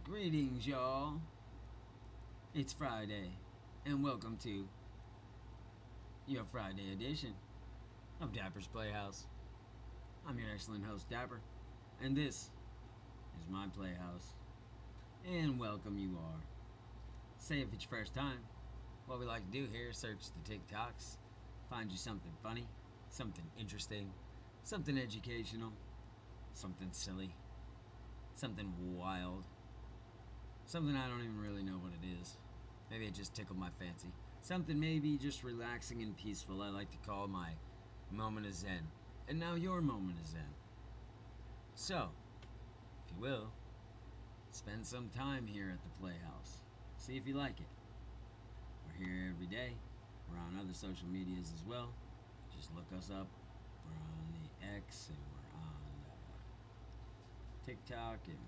Greetings, y'all. It's Friday, and welcome to your Friday edition of Dapper's Playhouse. I'm your excellent host, Dapper, and this is my playhouse. And welcome you are. Say if it's your first time, what we like to do here is search the TikToks, find you something funny, something interesting, something educational, something silly, something wild, something I don't even really know what it is. Maybe it just tickled my fancy. Something maybe just relaxing and peaceful I like to call my moment of zen. And now your moment of zen. So, if you will, spend some time here at the Playhouse. See if you like it. We're here every day. We're on other social medias as well. Just look us up. We're on the X and we're on TikTok and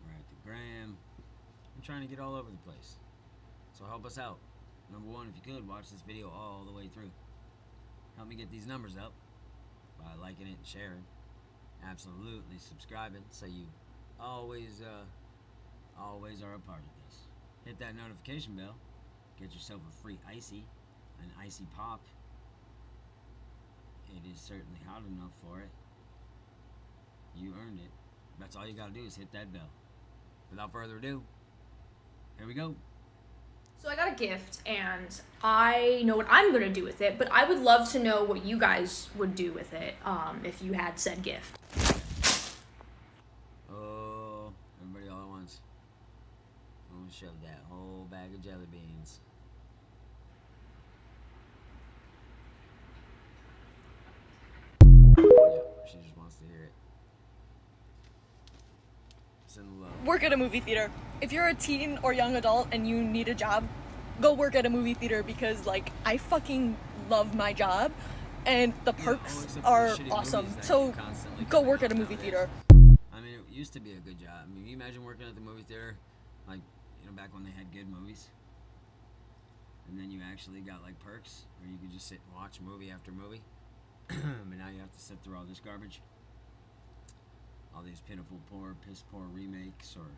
we're at the Gram. I'm trying to get all over the place. So help us out. Number one, if you could, watch this video all the way through. Help me get these numbers up by liking it and sharing. Absolutely subscribing so you always are a part of this. Hit that notification bell. Get yourself a free icy, an icy pop. It is certainly hot enough for it. You earned it. That's all you gotta do is hit that bell. Without further ado, here we go. So I got a gift, and I know what I'm going to do with it, but I would love to know what you guys would do with it if you had said gift. Oh, everybody all at once. I'm gonna shove that whole bag of jelly beans. Yep, she just wants to hear it. Send the love. Work at a movie theater. If you're a teen or young adult and you need a job, go work at a movie theater because, like, I fucking love my job and the perks are awesome. So go work at a movie theater. I mean, it used to be a good job. I mean, can you imagine working at the movie theater, like, back when they had good movies? And then you actually got, like, perks where you could just sit and watch movie after movie. But now you have to sit through all this garbage. All these pitiful, piss poor remakes or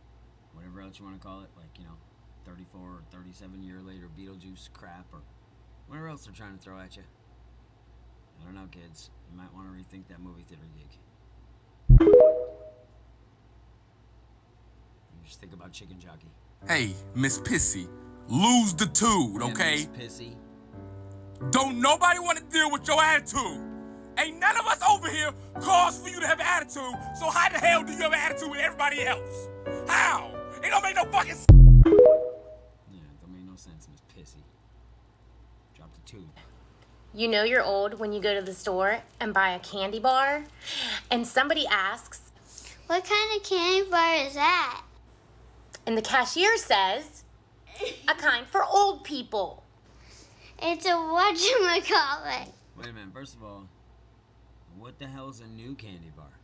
whatever else you want to call it, like, 34 or 37 year later Beetlejuice crap or whatever else they're trying to throw at you. I don't know, kids. You might want to rethink that movie theater gig. You just think about chicken jockey. Hey, Miss Pissy, lose the tude, okay? Yeah, Miss Pissy. Don't nobody want to deal with your attitude. Ain't none of us over here cause for you to have attitude, so how the hell do you have attitude with everybody else? How? It don't make no fucking sense. Yeah, it don't make no sense, Miss Pissy. Drop the tube. You know you're old when you go to the store and buy a candy bar, and somebody asks, "What kind of candy bar is that?" and the cashier says, "A kind for old people." It's a whatchamacallit. Wait a minute, first of all, what the hell is a new candy bar?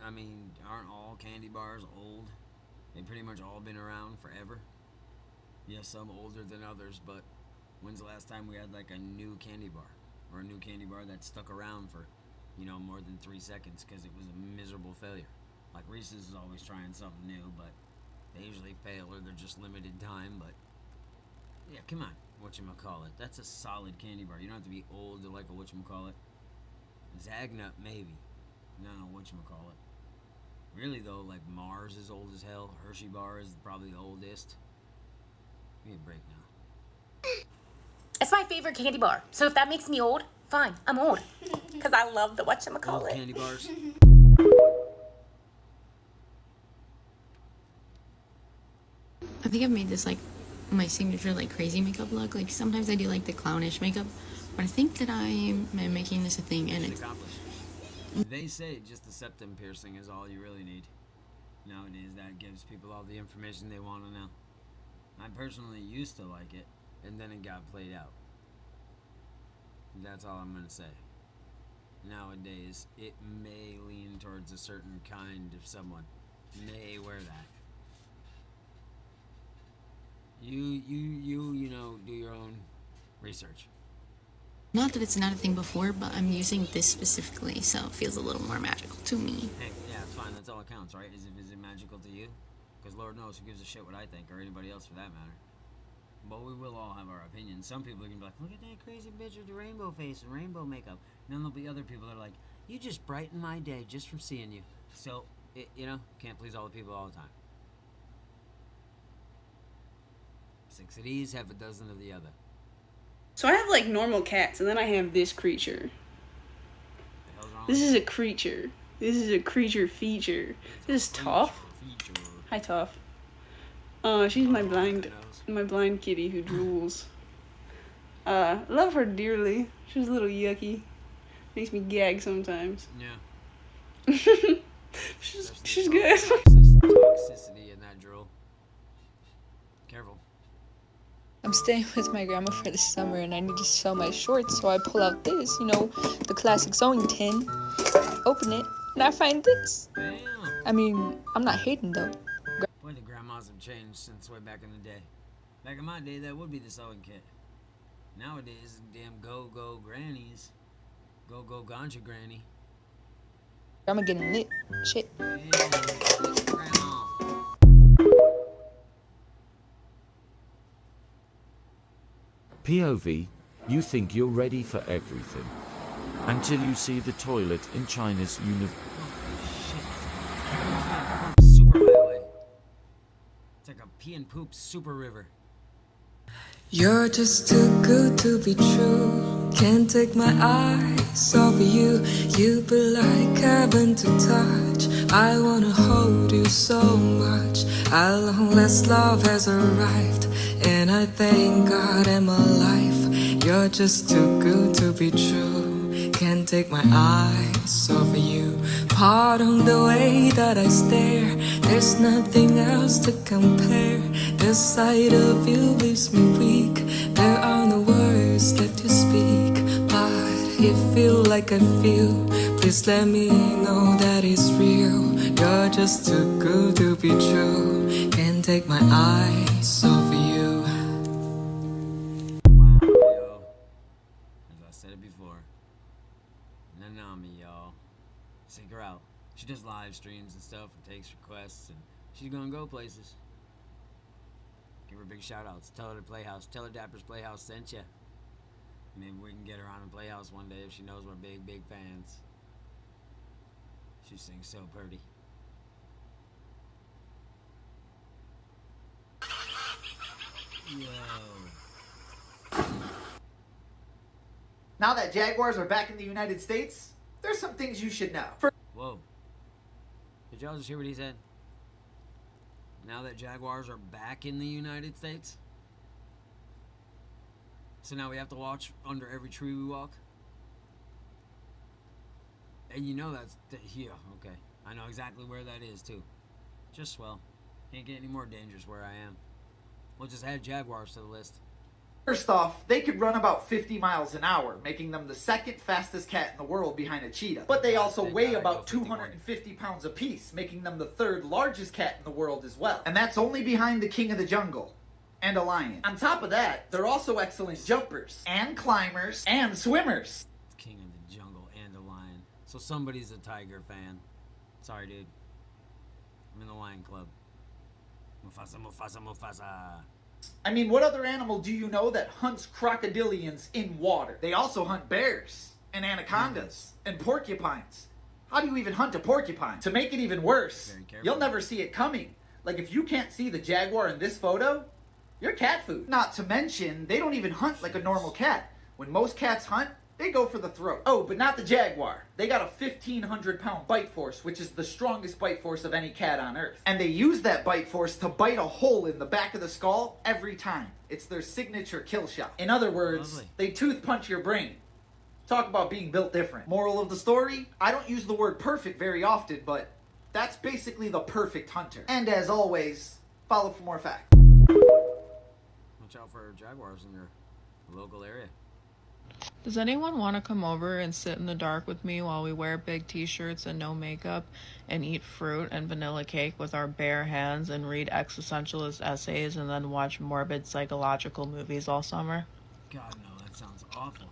I mean, aren't all candy bars old? They've pretty much all been around forever. Yes, some older than others, but when's the last time we had like a new candy bar? Or a new candy bar that stuck around for, more than 3 seconds because it was a miserable failure. Like Reese's is always trying something new, but they usually fail or they're just limited time, but yeah, come on, whatchamacallit. That's a solid candy bar. You don't have to be old to like a whatchamacallit. Zagnut, maybe. No, whatchamacallit. Really, though, like Mars is old as hell. Hershey bar is probably the oldest. Give me a break now. It's my favorite candy bar, so if that makes me old, fine, I'm old. Because I love the Old whatchamacallit. candy bars. I think I've made this like my signature like crazy makeup look. Like sometimes I do like the clownish makeup, but I think that I'm making this a thing and it's Accomplished. They say just the septum piercing is all you really need. Nowadays, that gives people all the information they want to know. I personally used to like it, and then it got played out. That's all I'm going to say. Nowadays, it may lean towards a certain kind of someone. May wear that. You do your own research. not that it's not a thing before, but I'm using this specifically, so it feels a little more magical to me. Hey, yeah, it's fine. mind, that's all that counts, right? Is it magical to you? Because Lord knows who gives a shit what I think, or anybody else for that matter. But we will all have our opinions. Some people are going to be like, look at that crazy bitch with the rainbow face and rainbow makeup. And then there'll be other people that are like, you just brighten my day just from seeing you. So, can't please all the people all the time. 6 of these, half a dozen of the other. So I have like normal cats, and then I have this creature. This is a creature. This is a creature feature. This is Toff. Hi, Toff. She's my blind kitty who drools. Love her dearly. She's a little yucky. Makes me gag sometimes. Yeah. she's good. Toxicity in that drool. Careful. I'm staying with my grandma for the summer and I need to sew my shorts, so I pull out this, the classic sewing tin, open it, and I find this. Damn. I mean, I'm not hating though. Boy, the grandmas have changed since way back in the day. Back in my day, that would be the sewing kit. Nowadays, damn go-go grannies. Go-go ganja granny. Grandma getting lit. Shit. Damn, grandma. POV, you think you're ready for everything. Until you see the toilet in China's Super highway. It's like a pee and poop super river. You're just too good to be true. Can't take my eyes off of you. You be like heaven to touch. I wanna hold you so much. At long last love has arrived, and I thank God I'm alive. You're just too good to be true. Can't take my eyes off of you. Pardon the way that I stare. There's nothing else to compare. The sight of you leaves me weak. There are no words left to speak. But if you like I feel, please let me know that it's real. You're just too good to be true. Can't take my eyes off of you. Wow, yo. As I said it before, Nanami, y'all. Seek her out. She does live streams and stuff and takes requests, and she's gonna go places. Give her big shout outs. Tell her to Playhouse. Tell her Dapper's Playhouse sent ya. Maybe we can get her on in Playhouse one day if she knows we're big, big fans. She sings so pretty. Yo. Now that Jaguars are back in the United States, there's some things you should know. Whoa. Did y'all just hear what he said? Now that Jaguars are back in the United States? So now we have to watch under every tree we walk? And you know that's... yeah, okay. I know exactly where that is, too. Just swell. Can't get any more dangerous where I am. We'll just add Jaguars to the list. First off, they could run about 50 miles an hour, making them the second fastest cat in the world behind a cheetah. But they also weigh about 250 pounds apiece, making them the third largest cat in the world as well. And that's only behind the king of the jungle and a lion. On top of that, they're also excellent jumpers and climbers and swimmers. King of the jungle and a lion. So somebody's a tiger fan. Sorry, dude. I'm in the lion club. Mufasa, Mufasa, Mufasa. I mean, what other animal do you know that hunts crocodilians in water? They also hunt bears and anacondas and porcupines. How do you even hunt a porcupine? To make it even worse, you'll never see it coming. Like if you can't see the jaguar in this photo, you're cat food. Not to mention, they don't even hunt like a normal cat. When most cats hunt, they go for the throat. Oh, but not the jaguar. They got a 1,500-pound bite force, which is the strongest bite force of any cat on Earth. And they use that bite force to bite a hole in the back of the skull every time. It's their signature kill shot. In other words, they tooth punch your brain. Talk about being built different. Moral of the story, I don't use the word perfect very often, but that's basically the perfect hunter. And as always, follow for more facts. Watch out for jaguars in your local area. Does anyone want to come over and sit in the dark with me while we wear big t-shirts and no makeup and eat fruit and vanilla cake with our bare hands and read existentialist essays and then watch morbid psychological movies all summer? God, no, that sounds awful.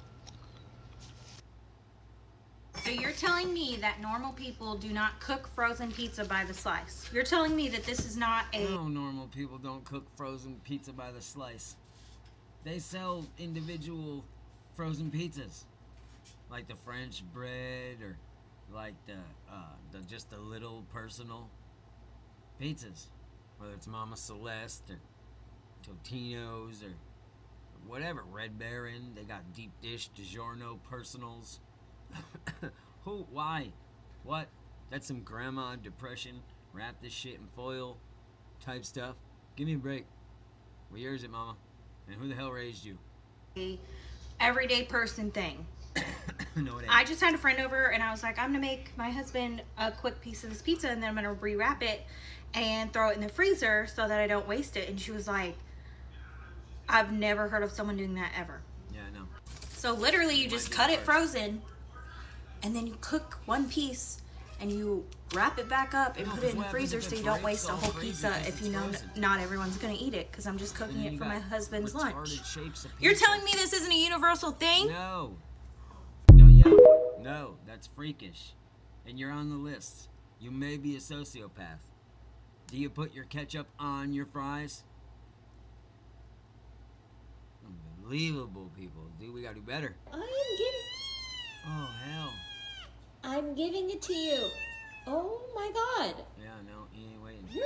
So you're telling me that normal people do not cook frozen pizza by the slice? You're telling me that this is not a... No, normal people don't cook frozen pizza by the slice. They sell individual frozen pizzas, like the French bread or like the just the little personal pizzas, whether it's Mama Celeste or Totino's or whatever, Red Baron. They got deep dish, DiGiorno personals. Who? Why? What? That's some grandma depression. Wrap this shit in foil type stuff. Give me a break. What year is it, Mama? And who the hell raised you? Everyday person thing. No, it ain't. I just had a friend over and I was like, I'm gonna make my husband a quick piece of this pizza and then I'm gonna rewrap it and throw it in the freezer so that I don't waste it. And she was like, I've never heard of someone doing that ever. Yeah, I know. So literally you just cut it frozen and then you cook one piece and you wrap it back up and put it in the freezer so you don't waste a whole pizza if you know not everyone's gonna eat it, because I'm just cooking it for my husband's lunch. You're telling me this isn't a universal thing? No. Don't yell. No, that's freakish. And you're on the list. You may be a sociopath. Do you put your ketchup on your fries? Unbelievable, people. Dude, we gotta do better. I am giving... Oh, hell. I'm giving it to you. Oh my god. Yeah, no, he ain't waiting. She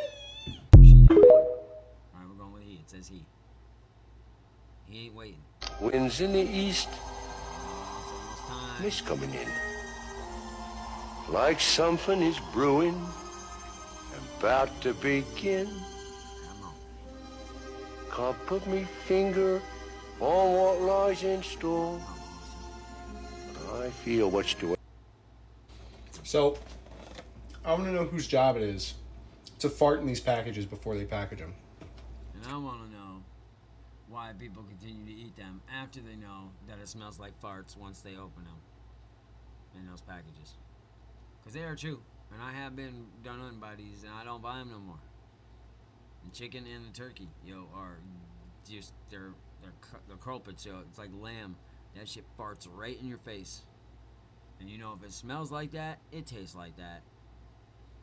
ain't waiting. Alright, we're going with he. It says he. He ain't waiting. Winds in the east, Oh, it's almost time. mist coming in. Like something is brewing, about to begin. Come on. Can't put me finger on what lies in store. I feel what's to. So, I want to know whose job it is to fart in these packages before they package them. And I want to know why people continue to eat them after they know that it smells like farts once they open them in those packages. Because they are true. And I have been done on by these and I don't buy them no more. The chicken and the turkey, are just, they're culprits, It's like lamb. That shit farts right in your face. And if it smells like that, it tastes like that.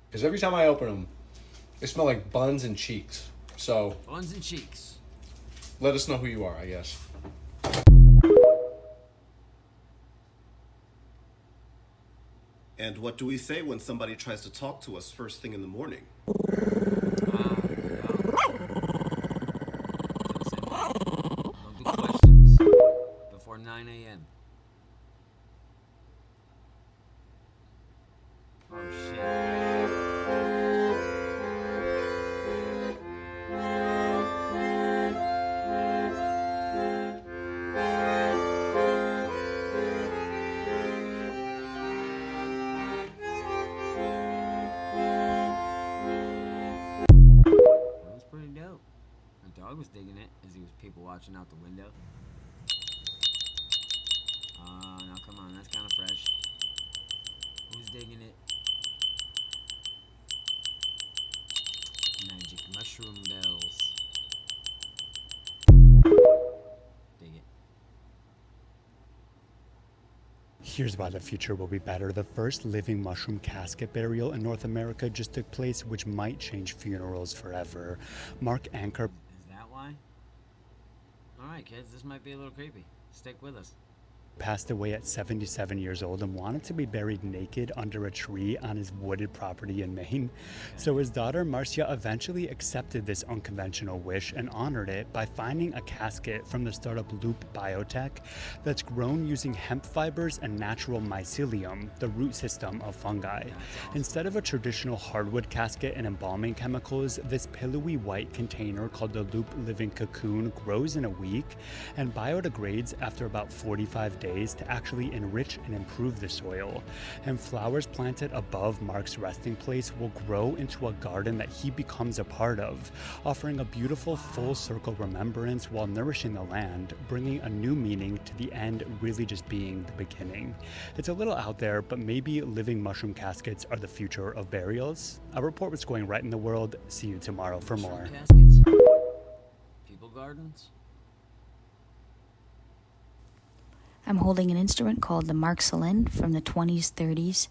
Because every time I open them, they smell like buns and cheeks. So, Buns and cheeks. let us know who you are, I guess. And what do we say when somebody tries to talk to us first thing in the morning? Don't do questions before 9 a.m. Oh, shit. That was pretty dope. My dog was digging it as he was people watching out the window. Now come on, that's kind of fresh. Who's digging it? Magic mushroom bells. Dig it. Here's why the future will be better. The first living mushroom casket burial in North America just took place, which might change funerals forever. Mark Anker. Is that why? Alright, kids, this might be a little creepy. Stick with us. Passed away at 77 years old and wanted to be buried naked under a tree on his wooded property in Maine. So his daughter Marcia eventually accepted this unconventional wish and honored it by finding a casket from the startup Loop Biotech that's grown using hemp fibers and natural mycelium, the root system of fungi. Instead of a traditional hardwood casket and embalming chemicals, this pillowy white container called the Loop Living Cocoon grows in a week and biodegrades after about 45 days to actually enrich and improve the soil. And flowers planted above Mark's resting place will grow into a garden that he becomes a part of, offering a beautiful full circle remembrance while nourishing the land, bringing a new meaning to the end really just being the beginning. It's a little out there, but maybe living mushroom caskets are the future of burials. I'll report what's going right in the world. See you tomorrow for more. Caskets? People gardens? I'm holding an instrument called the Marxolin from the 20s, 30s.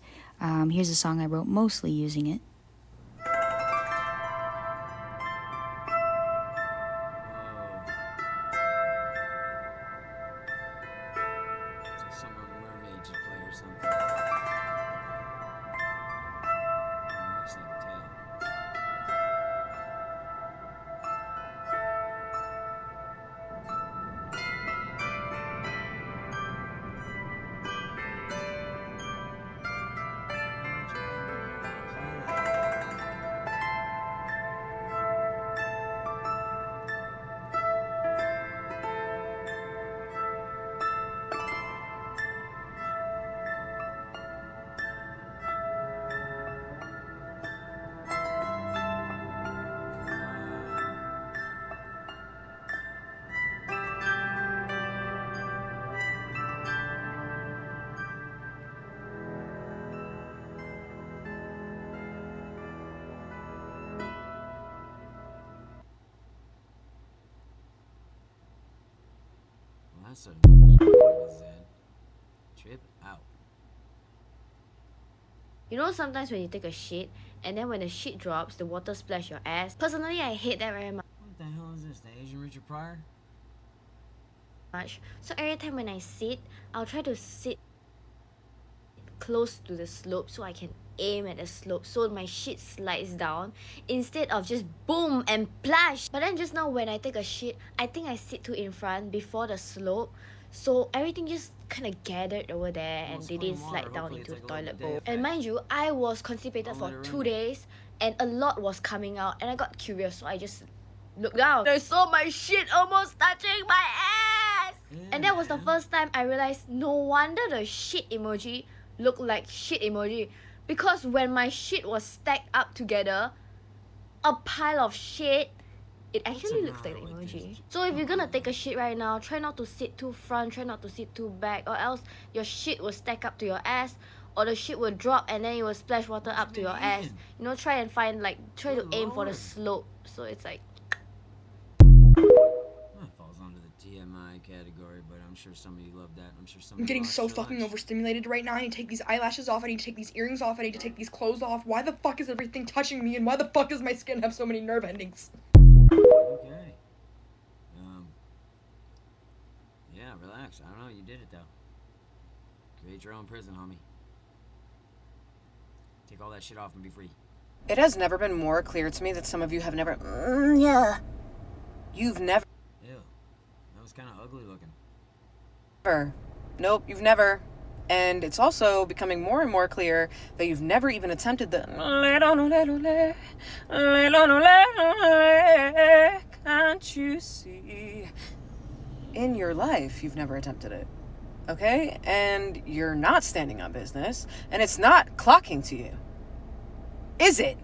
Here's a song I wrote mostly using it. That's a trip out. You know, sometimes when you take a shit, and then when the shit drops, the water splash your ass. Personally, I hate that very much. What the hell is this? The Asian Richard Pryor? So every time when I sit, I'll try to sit close to the slope so I can aim at the slope so my shit slides down instead of just boom and plash. But then just now when I take a shit, I think I sit too in front before the slope, so everything just kind of gathered over there and they didn't slide down into the toilet bowl. And mind you, I was constipated for 2 days and a lot was coming out and I got curious, so I just looked down. I saw my shit almost touching my ass! And that was the first time I realized no wonder the shit emoji looked like shit emoji, because when my shit was stacked up together, a pile of shit, it actually looks like the emoji. So if you're gonna take a shit right now, try not to sit too front, try not to sit too back, or else your shit will stack up to your ass, or the shit will drop and then it will splash water up to your ass. You know, try and find, like, try to aim for the slope, so it's like... That falls under the TMI category, but I'm sure some of you love that. I'm sure some I'm getting so fucking overstimulated right now. I need to take these eyelashes off. I need to take these earrings off. I need to take these clothes off. Why the fuck is everything touching me? And why the fuck does my skin have so many nerve endings? Okay. Yeah, relax. I don't know. You did it, though. Create your own prison, homie. Take all that shit off and be free. It has never been more clear to me that some of you have never... You've never... Ew. That was kind of ugly looking. Nope, you've never. And it's also becoming more and more clear that you've never even attempted the... Can't you see? In your life, you've never attempted it. Okay? And you're not standing on business, and it's not clocking to you. Is it?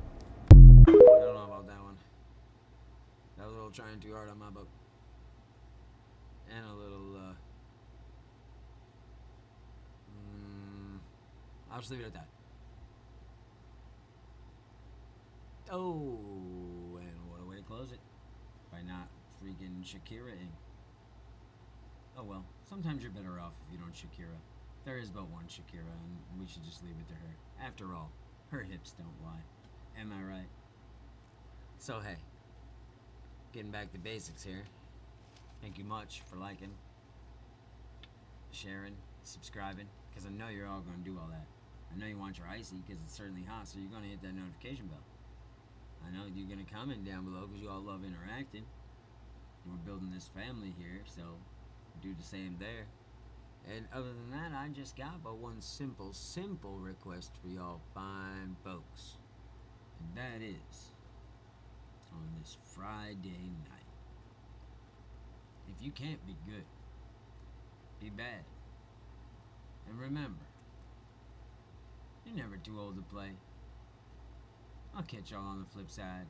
I don't know about that one. That was a little trying too hard on my boat. And a little, I'll just leave it at that. Oh, and what a way to close it. By not freaking Shakira-ing. Oh well, sometimes you're better off if you don't Shakira. There is but one Shakira, and we should just leave it to her. After all, her hips don't lie. Am I right? So hey, getting back to basics here. Thank you much for liking, sharing, subscribing, because I know you're all going to do all that. I know you want your icy because it's certainly hot, so you're going to hit that notification bell. I know you're going to comment down below because you all love interacting. We're building this family here, so do the same there. And other than that, I just got but one simple request for y'all fine folks. And that is, on this Friday night, if you can't be good, be bad. And remember, you're never too old to play. I'll catch y'all on the flip side.